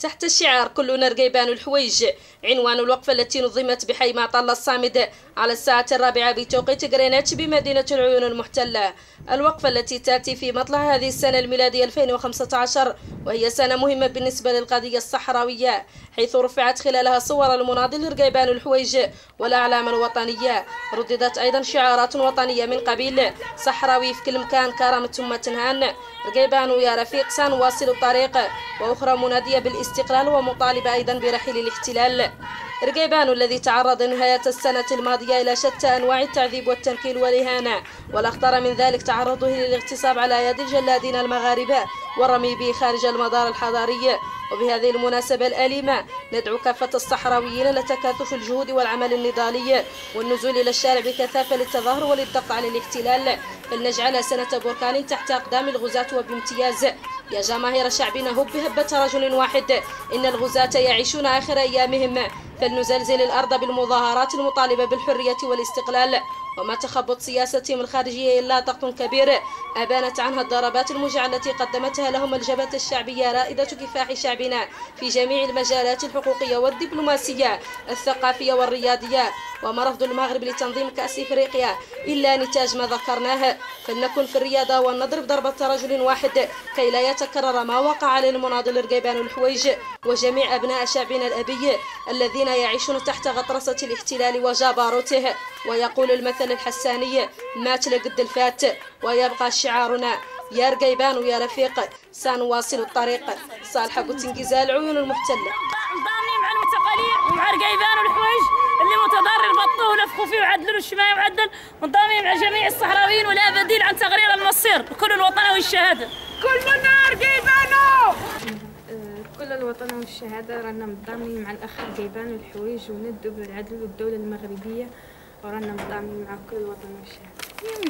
تحت الشعار كلنا رقيبان الحويج، عنوان الوقفة التي نظمت بحي معطل الصامد على الساعة 4 بتوقيت غرينتش بمدينة العيون المحتلة. الوقفة التي تأتي في مطلع هذه السنة الميلادية 2015، وهي سنة مهمة بالنسبة للقضية الصحراوية، حيث رفعت خلالها صور المناضل رقيبان الحويج والأعلام الوطنية. رددت أيضا شعارات وطنية من قبيل صحراوي في كل مكان، كرامة ثم تنهان، رقيبان يا رفيق سنواصل الطريق، وأخرى منادية بالاستقلال ومطالبة أيضا برحيل الاحتلال. رقيبان الذي تعرض نهاية السنة الماضية إلى شتى أنواع التعذيب والتنكيل والإهانة، والأخطر من ذلك تعرضه للاغتصاب على يد الجلادين المغاربة والرمي به خارج المدار الحضاري. وبهذه المناسبة الأليمة ندعو كافة الصحراويين لتكاتف الجهود والعمل النضالي والنزول إلى الشارع بكثافة للتظاهر وللضغط على الاحتلال، فلنجعل سنة بركان تحت أقدام الغزاة وبامتياز. يا جماهير شعبنا هب هبة رجل واحد، إن الغزاة يعيشون آخر أيامهم، فلنزلزل الأرض بالمظاهرات المطالبة بالحرية والاستقلال. وما تخبط سياستهم الخارجية إلا ضغط كبير أبانت عنها الضربات الموجعة التي قدمتها لهم الجبهة الشعبية رائدة كفاح شعبنا في جميع المجالات الحقوقية والدبلوماسية الثقافية والرياضية. وما رفض المغرب لتنظيم كأس إفريقيا إلا نتاج ما ذكرناه، فلنكن في الرياضة ولنضرب ضربة رجل واحد كي لا يتكرر ما وقع للمناضل رقيبان الحويج وجميع أبناء شعبنا الأبي الذين يعيشون تحت غطرسة الاحتلال وجبروته. ويقول المثل الحساني: مات لقد الفات. ويبقى شعارنا: يا رقيبان ويا رفيق سنواصل الطريق. صالحة بوتنجيزة، العيون المحتلة. ضامنين مع المتقاليد ومع رقيبان والحويج اللي متضرر بطوه ولفقوا فيه وعدلوا الشماية وعدل، وضامنين مع جميع الصحراويين ولا بديل عن تغيير المصير كل الوطن والشهادة. كلنا رقيبانو. كل الوطن والشهادة رانا متضامنين مع الأخ رقيبان والحويج وندوا بالعدل والدولة المغربية، ورانا متضامنين مع كل الوطن والشهادة.